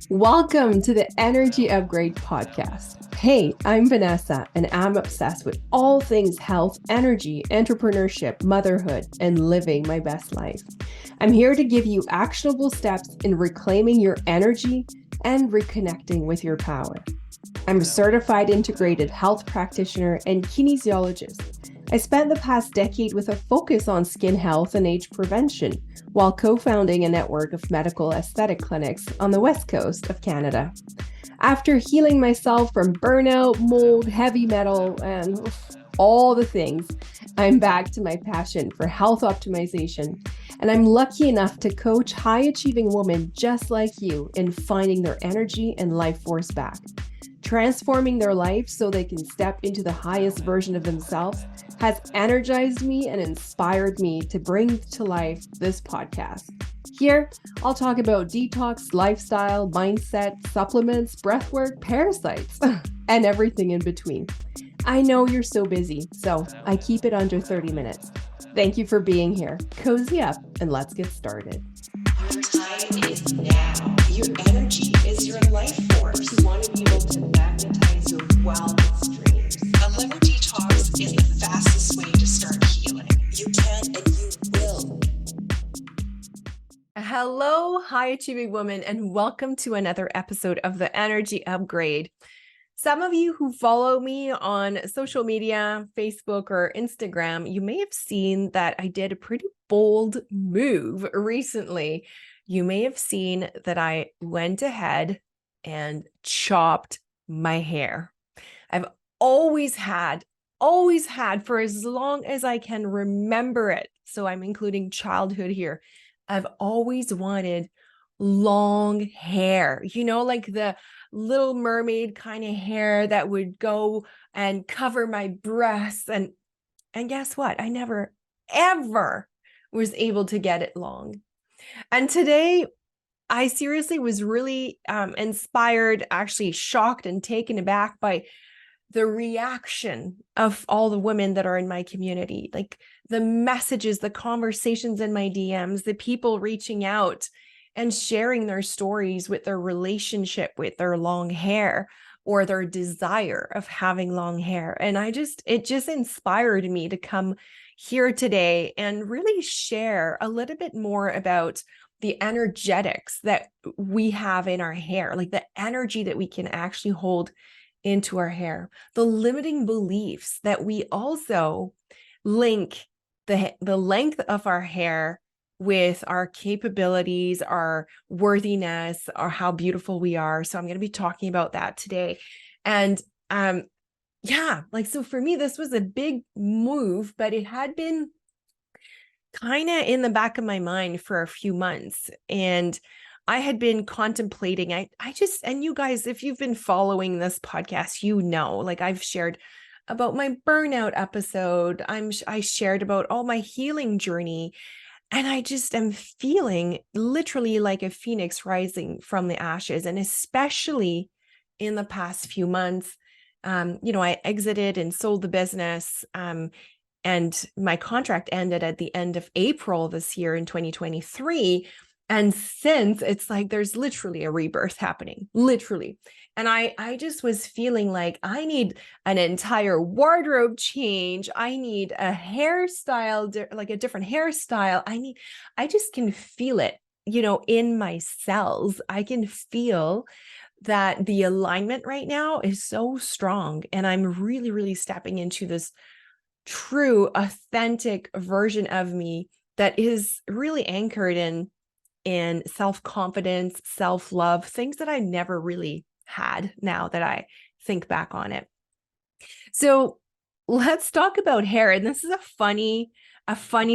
Welcome to the Energy Upgrade podcast. Hey, I'm Vanessa, and I'm obsessed with all things health, energy, entrepreneurship, motherhood, and living my best life. I'm here to give you actionable steps in reclaiming your energy and reconnecting with your power. I'm a certified integrated health practitioner and kinesiologist. I spent the past decade with a focus on skin health and age prevention while co-founding a network of medical aesthetic clinics on the west coast of Canada. After healing myself from burnout, mold, heavy metal, and all the things, I'm back to my passion for health optimization, and I'm lucky enough to coach high-achieving women just like you in finding their energy and life force back. Transforming their life so they can step into the highest version of themselves has energized me and inspired me to bring to life this podcast. Here, I'll talk about detox, lifestyle, mindset, supplements, breathwork, parasites, and everything in between. I know you're so busy, so I keep it under 30 minutes. Thank you for being here. Cozy up and let's get started. Your time is now. Your energy is your life force. You want to be able to magnetize your wildest dreams. A liver detox is the fastest way to start healing. You can and you will. Hello, high achieving woman, and welcome to another episode of the Energy Upgrade. Some of you who follow me on social media, Facebook or Instagram, you may have seen that I did a pretty bold move recently. You may have seen that I went ahead and chopped my hair. I've always had for as long as I can remember it. So I'm including childhood here. I've always wanted long hair, like the Little Mermaid kind of hair that would go and cover my breasts. And guess what? I never, ever was able to get it long. And today, I seriously was really inspired, actually shocked and taken aback by the reaction of all the women that are in my community, like the messages, the conversations in my DMs, the people reaching out and sharing their stories with their relationship with their long hair or their desire of having long hair. And it just inspired me to come here today and really share a little bit more about the energetics that we have in our hair, like the energy that we can actually hold into our hair, the limiting beliefs that we also link the length of our hair with our capabilities, our worthiness, or how beautiful we are. So I'm going to be talking about that today. And so for me, this was a big move, but it had been kind of in the back of my mind for a few months. And I had been contemplating, and you guys, if you've been following this podcast, like I've shared about my burnout episode. I shared about all my healing journey. And I just am feeling literally like a phoenix rising from the ashes. And especially in the past few months, I exited and sold the business. And my contract ended at the end of April this year in 2023. And since it's like there's literally a rebirth happening, literally. And I just was feeling like I need an entire wardrobe change. I need a hairstyle, like a different hairstyle. I just can feel it, in my cells. I can feel that the alignment right now is so strong. And I'm really, really stepping into this true, authentic version of me that is really anchored in self-confidence, self-love, things that I never really had now that I think back on it. So let's talk about hair. And this is a funny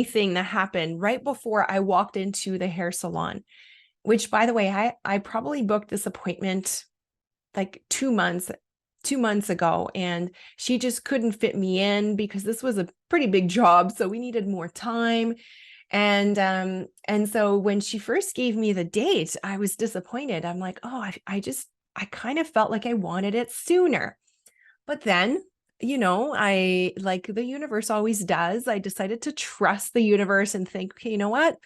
thing that happened right before I walked into the hair salon, which, by the way, I probably booked this appointment like 2 months ago, and she just couldn't fit me in because this was a pretty big job. So we needed more time. And so when she first gave me the date, I was disappointed. I'm like, oh, I kind of felt like I wanted it sooner. But then, I, like the universe always does, I decided to trust the universe and think, okay, you know what?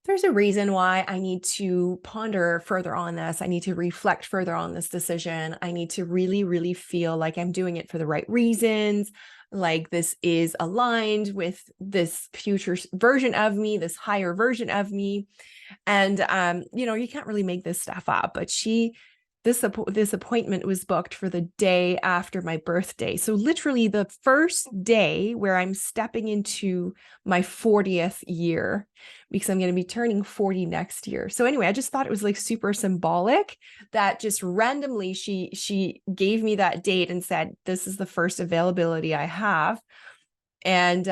there's a reason why I need to ponder further on this. I need to reflect further on this decision. I need to really, really feel like I'm doing it for the right reasons, like this is aligned with this future version of me, this higher version of me. And you can't really make this stuff up, but this appointment was booked for the day after my birthday. So literally the first day where I'm stepping into my 40th year, because I'm going to be turning 40 next year. So anyway, I just thought it was like super symbolic that just randomly she gave me that date and said, this is the first availability I have. And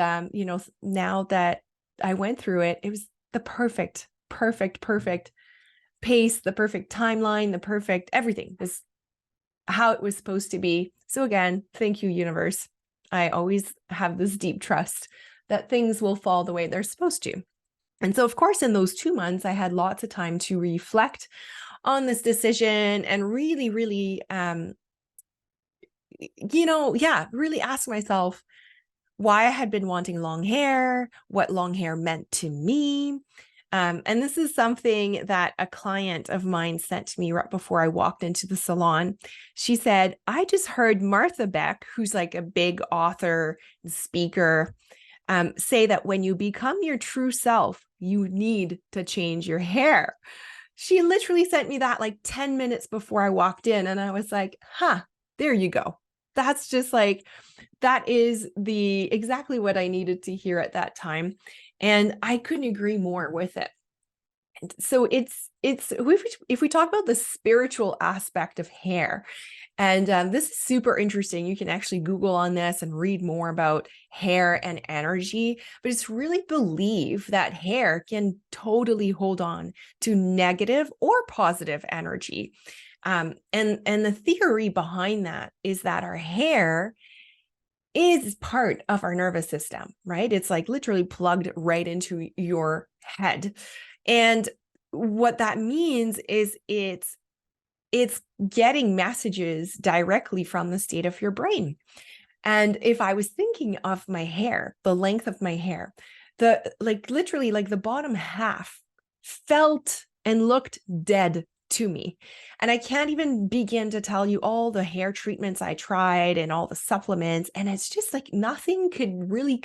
now that I went through it, it was the perfect pace, the perfect timeline, the perfect everything is how it was supposed to be. So again, thank you, universe. I always have this deep trust that things will fall the way they're supposed to. And so, of course, in those 2 months, I had lots of time to reflect on this decision and really, really, really ask myself why I had been wanting long hair, what long hair meant to me. And this is something that a client of mine sent to me right before I walked into the salon. She said, I just heard Martha Beck, who's like a big author and speaker, say that when you become your true self, you need to change your hair. She literally sent me that like 10 minutes before I walked in. And I was like, there you go. That's just like, that is exactly what I needed to hear at that time. And I couldn't agree more with it. And so if we talk about the spiritual aspect of hair, and this is super interesting. You can actually Google on this and read more about hair and energy, but it's really believed that hair can totally hold on to negative or positive energy. And the theory behind that is that our hair is part of our nervous system, right? It's like literally plugged right into your head. And what that means is it's getting messages directly from the state of your brain. And if I was thinking of my hair, the length of my hair, literally the bottom half felt and looked dead to me. And I can't even begin to tell you all the hair treatments I tried and all the supplements. And it's just like nothing could really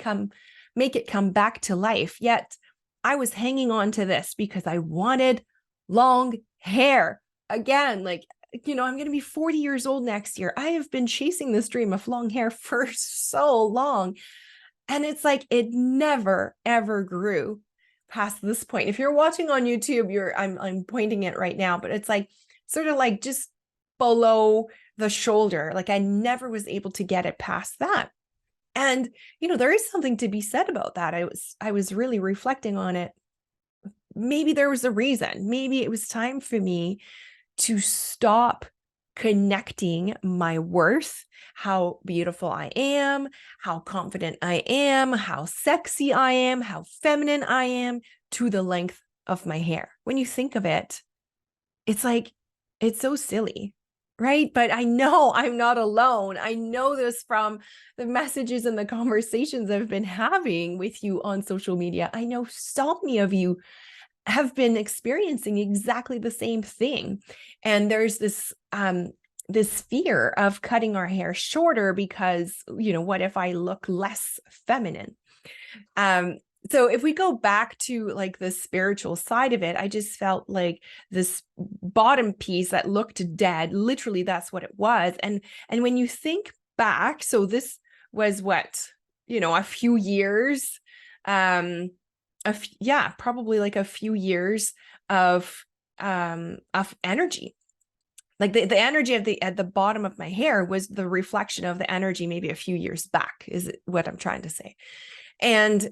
make it come back to life. Yet I was hanging on to this because I wanted long hair. Again, I'm going to be 40 years old next year. I have been chasing this dream of long hair for so long. And it's like, it never, ever grew past this point. If you're watching on YouTube, I'm pointing it right now, but it's like sort of like just below the shoulder. Like I never was able to get it past that. And, there is something to be said about that. I was really reflecting on it. Maybe there was a reason. Maybe it was time for me to stop connecting my worth, how beautiful I am, how confident I am, how sexy I am, how feminine I am, to the length of my hair. When you think of it, it's like, it's so silly, right? But I know I'm not alone. I know this from the messages and the conversations I've been having with you on social media. I know so many of you have been experiencing exactly the same thing. And there's this fear of cutting our hair shorter because, what if I look less feminine? So if we go back to like the spiritual side of it, I just felt like this bottom piece that looked dead, literally that's what it was. And when you think back, so this was what, a few years, probably like a few years of energy. Like the energy at the bottom of my hair was the reflection of the energy maybe a few years back, is what I'm trying to say. And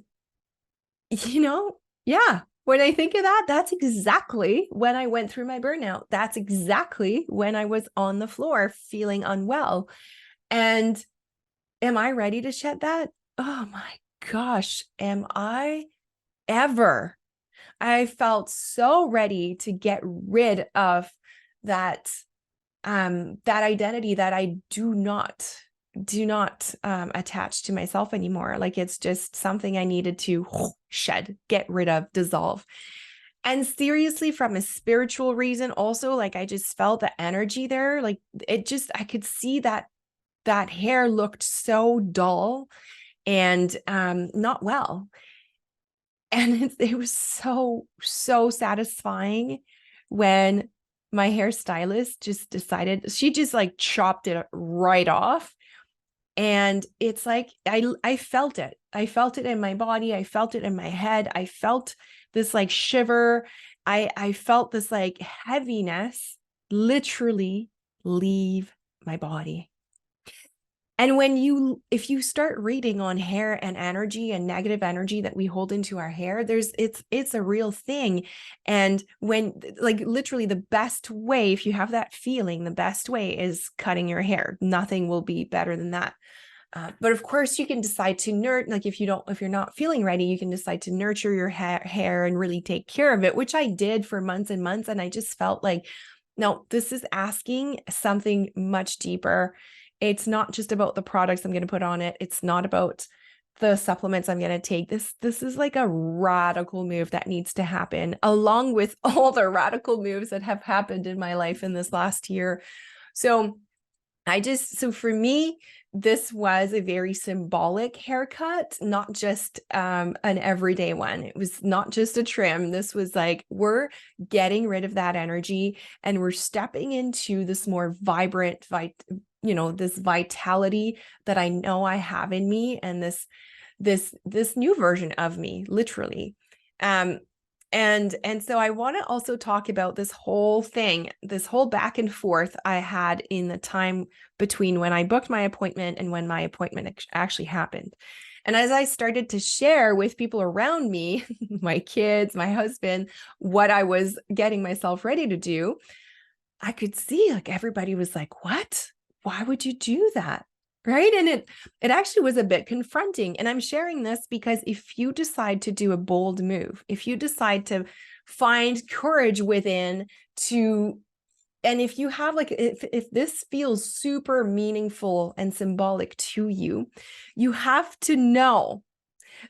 when I think of that, that's exactly when I went through my burnout. That's exactly when I was on the floor feeling unwell. And am I ready to shed that? Oh my gosh, am I ever? I felt so ready to get rid of that identity that I do not attach to myself anymore. Like it's just something I needed to shed, get rid of, dissolve. And seriously, from a spiritual reason, also, like I just felt the energy there. Like it just, I could see that hair looked so dull and not well. And it was so satisfying when my hairstylist just decided, she just like chopped it right off. And it's like I felt it. I felt it in my body. I felt it in my head. I felt this like shiver. I felt this like heaviness literally leave my body. And if you start reading on hair and energy and negative energy that we hold into our hair, it's a real thing. And when, like, literally the best way, if you have that feeling, the best way is cutting your hair. Nothing will be better than that. But of course, you can decide to like if you're not feeling ready, you can decide to nurture your hair and really take care of it, which I did for months and months. And I just felt like, no, this is asking something much deeper. It's not just about the products I'm going to put on it. It's not about the supplements I'm going to take. This is like a radical move that needs to happen, along with all the radical moves that have happened in my life in this last year. So for me, this was a very symbolic haircut, not just an everyday one. It was not just a trim. This was like, we're getting rid of that energy and we're stepping into this more vibrant, this vitality that I know I have in me, and this new version of me, literally. And so I want to also talk about this whole thing, this whole back and forth I had in the time between when I booked my appointment and when my appointment actually happened. And as I started to share with people around me, my kids, my husband, what I was getting myself ready to do, I could see like everybody was like, "What? Why would you do that?" Right? And it actually was a bit confronting. And I'm sharing this because if you decide to do a bold move, if you decide to find courage within and if you have like, if this feels super meaningful and symbolic to you, you have to know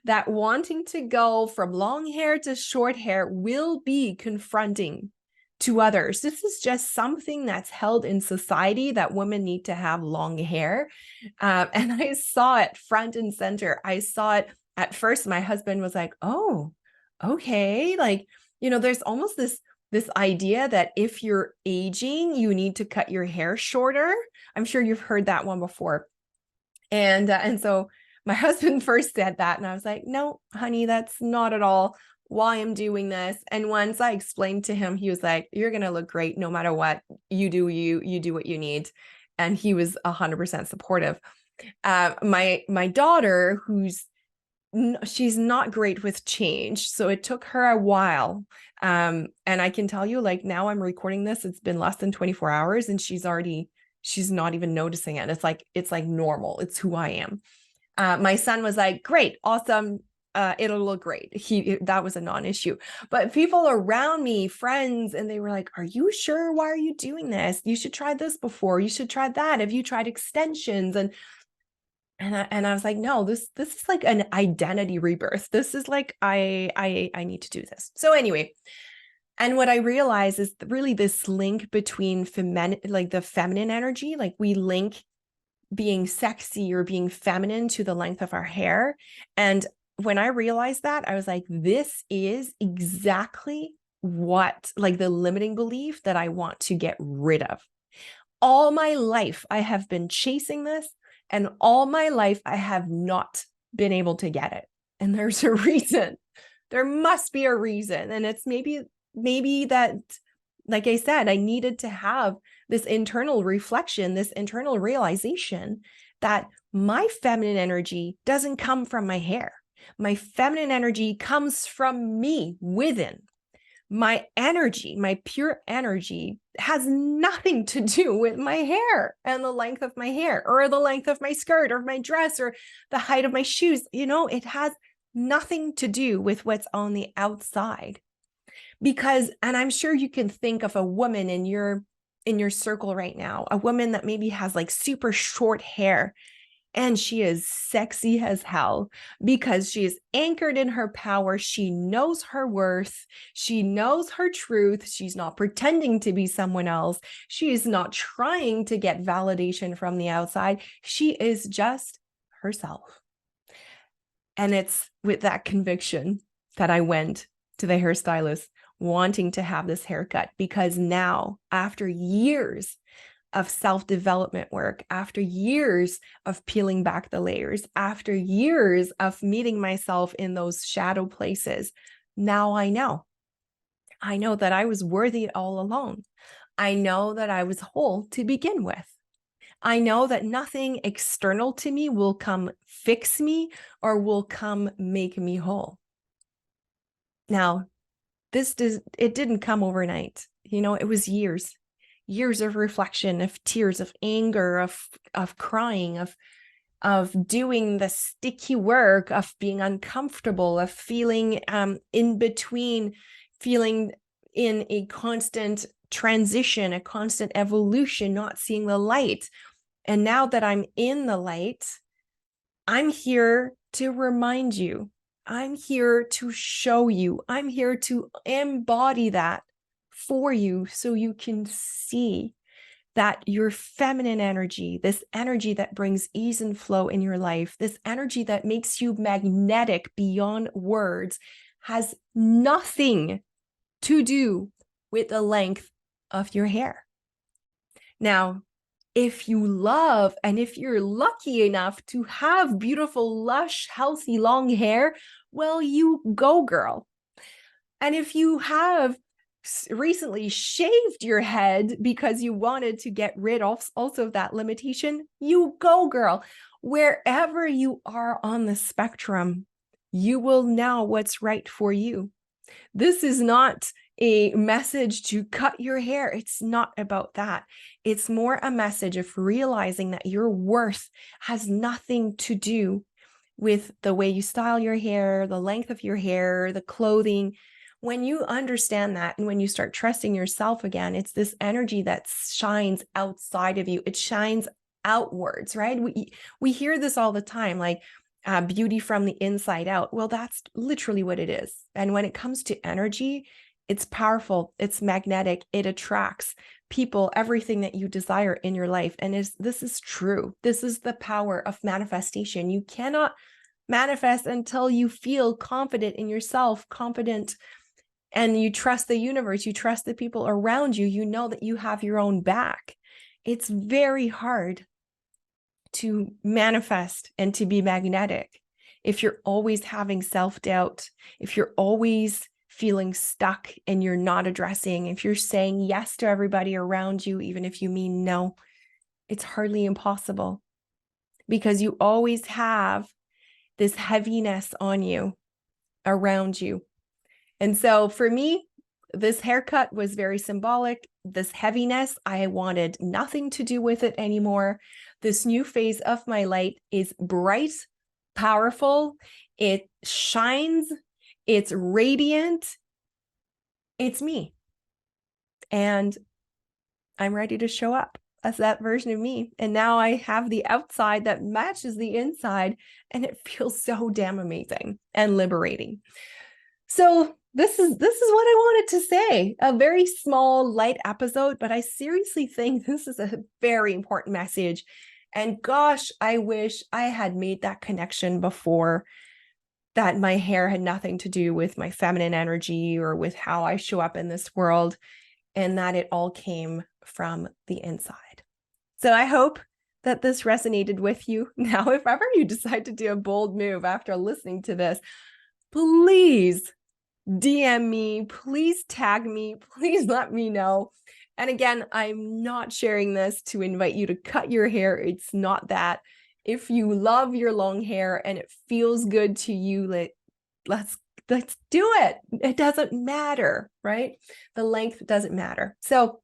that wanting to go from long hair to short hair will be confronting to others. This is just something that's held in society, that women need to have long hair. And I saw it front and center. I saw it at first. My husband was like, "Oh, okay." Like, there's almost this idea that if you're aging, you need to cut your hair shorter. I'm sure you've heard that one before. And so my husband first said that, and I was like, "No, honey, that's not at all why I'm doing this." And once I explained to him, he was like, "You're going to look great no matter what. You do what you need." And he was 100% supportive. My daughter, she's not great with change, so it took her a while. And I can tell you, like, now I'm recording this, it's been less than 24 hours and she's not even noticing it. It's like normal. It's who I am. My son was like, "Great, awesome. It'll look great." That was a non-issue. But people around me, friends, and they were like, "Are you sure? Why are you doing this? You should try this before. You should try that. Have you tried extensions?" And I was like, "No, this is like an identity rebirth. This is like, I need to do this." So anyway, and what I realized is really this link between the feminine energy, like we link being sexy or being feminine to the length of our hair. And when I realized that, I was like, this is exactly what, like, the limiting belief that I want to get rid of. All my life, I have been chasing this, and all my life, I have not been able to get it. And there's a reason. There must be a reason. And it's maybe that, like I said, I needed to have this internal reflection, this internal realization that my feminine energy doesn't come from my hair. My feminine energy comes from me within. My energy, my pure energy, has nothing to do with my hair and the length of my hair or the length of my skirt or my dress or the height of my shoes. It has nothing to do with what's on the outside. And I'm sure you can think of a woman in your circle right now, a woman that maybe has like super short hair, And she is sexy as hell because she is anchored in her power. She knows her worth. She knows her truth. She's not pretending to be someone else. She is not trying to get validation from the outside. She is just herself. And it's with that conviction that I went to the hairstylist wanting to have this haircut, because now, after years of self-development work, after years of peeling back the layers, after years of meeting myself in those shadow places, now I know that I was worthy all along. I know that I was whole to begin with. I know that nothing external to me will come fix me or will come make me whole. Now, it didn't come overnight. It was years of reflection, of tears, of anger, of crying, of doing the sticky work, of being uncomfortable, of feeling in between, feeling in a constant transition, a constant evolution, not seeing the light. And now that I'm in the light, I'm here to remind you. I'm here to show you. I'm here to embody that for you so you can see that your feminine energy, this energy that brings ease and flow in your life, this energy that makes you magnetic beyond words, has nothing to do with the length of your hair. Now, if you love and if you're lucky enough to have beautiful, lush, healthy, long hair, well, you go, girl. And if you have recently shaved your head because you wanted to get rid of also of that limitation, you go, girl. Wherever you are on the spectrum, you will know what's right for you. This is not a message to cut your hair. It's not about that. It's more a message of realizing that your worth has nothing to do with the way you style your hair, the length of your hair, the clothing. When you understand that and when you start trusting yourself again, it's this energy that shines outside of you. It shines outwards, right? We hear this all the time, like, beauty from the inside out. Well, that's literally what it is. And when it comes to energy, it's powerful, it's magnetic, it attracts people, everything that you desire in your life. And this is true. This is the power of manifestation. You cannot manifest until you feel confident in yourself, confident, and you trust the universe, you trust the people around you, you know that you have your own back. It's very hard to manifest and to be magnetic if you're always having self-doubt, if you're always feeling stuck and you're not addressing, if you're saying yes to everybody around you, even if you mean no. It's hardly impossible because you always have this heaviness on you, around you. And so for me, this haircut was very symbolic. This heaviness, I wanted nothing to do with it anymore. This new phase of my light is bright, powerful. It shines. It's radiant. It's me. And I'm ready to show up as that version of me. And now I have the outside that matches the inside, and it feels so damn amazing and liberating. So this is what I wanted to say. A very small, light episode, but I seriously think this is a very important message. And gosh, I wish I had made that connection before, that my hair had nothing to do with my feminine energy or with how I show up in this world, and that it all came from the inside. So I hope that this resonated with you. Now, if ever you decide to do a bold move after listening to this, please DM me, please tag me, please let me know. And again, I'm not sharing this to invite you to cut your hair. It's not that. If you love your long hair and it feels good to you, let's do it. It doesn't matter, right? The length doesn't matter. So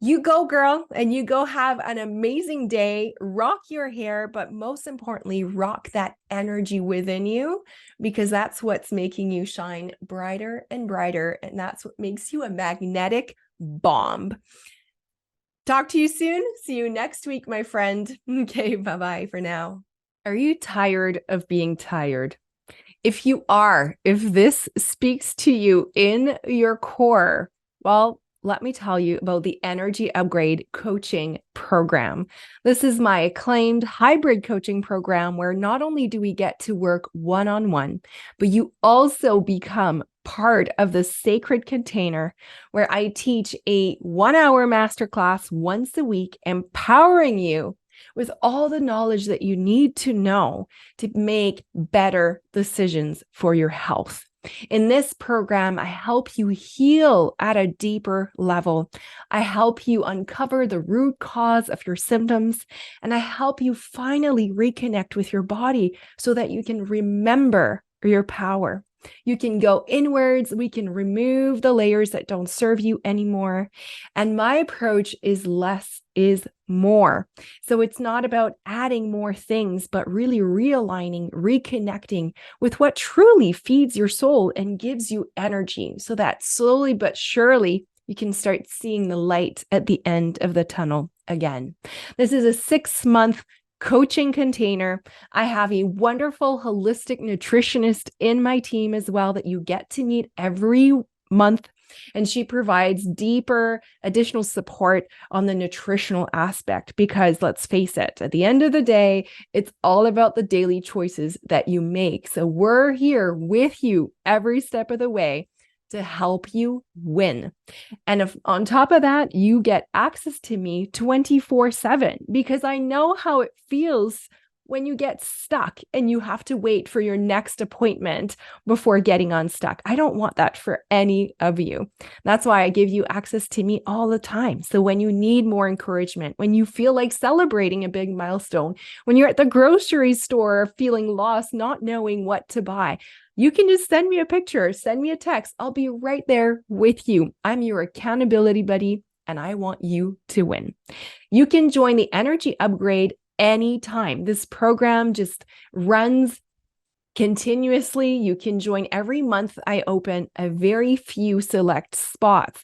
you go, girl, and you go have an amazing day. Rock your hair, but most importantly, rock that energy within you, because that's what's making you shine brighter and brighter. And that's what makes you a magnetic bomb. Talk to you soon. See you next week, my friend. Okay, bye-bye for now. Are you tired of being tired? If you are, if this speaks to you in your core, well, let me tell you about the Energy Upgrade Coaching Program. This is my acclaimed hybrid coaching program where not only do we get to work one-on-one, but you also become part of the sacred container where I teach a 1-hour masterclass once a week, empowering you with all the knowledge that you need to know to make better decisions for your health. In this program, I help you heal at a deeper level. I help you uncover the root cause of your symptoms, and I help you finally reconnect with your body so that you can remember your power. You can go inwards. We can remove the layers that don't serve you anymore. And my approach is less is more. So it's not about adding more things, but really realigning, reconnecting with what truly feeds your soul and gives you energy so that slowly but surely you can start seeing the light at the end of the tunnel again. This is a 6-month coaching container. I have a wonderful holistic nutritionist in my team as well that you get to meet every month. And she provides deeper additional support on the nutritional aspect because let's face it, at the end of the day, it's all about the daily choices that you make. So we're here with you every step of the way to help you win. And if on top of that, you get access to me 24/7 because I know how it feels when you get stuck and you have to wait for your next appointment before getting unstuck. I don't want that for any of you. That's why I give you access to me all the time. So when you need more encouragement, when you feel like celebrating a big milestone, when you're at the grocery store feeling lost, not knowing what to buy, you can just send me a picture, send me a text. I'll be right there with you. I'm your accountability buddy, and I want you to win. You can join the Energy Upgrade anytime. This program just runs continuously. You can join every month. I open a very few select spots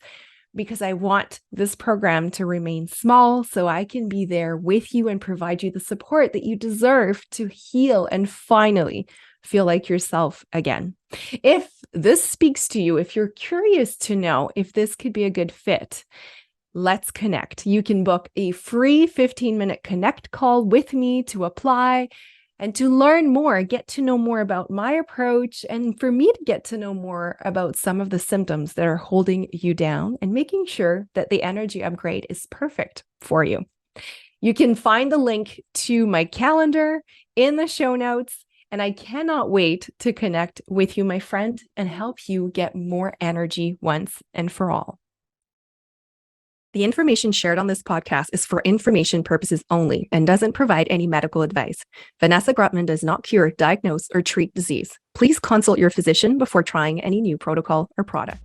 because I want this program to remain small so I can be there with you and provide you the support that you deserve to heal and finally feel like yourself again. If this speaks to you, if you're curious to know if this could be a good fit, let's connect. You can book a free 15-minute connect call with me to apply and to learn more, get to know more about my approach, and for me to get to know more about some of the symptoms that are holding you down and making sure that the energy upgrade is perfect for you. You can find the link to my calendar in the show notes. And I cannot wait to connect with you, my friend, and help you get more energy once and for all. The information shared on this podcast is for information purposes only and doesn't provide any medical advice. Vanessa Grutman does not cure, diagnose, or treat disease. Please consult your physician before trying any new protocol or product.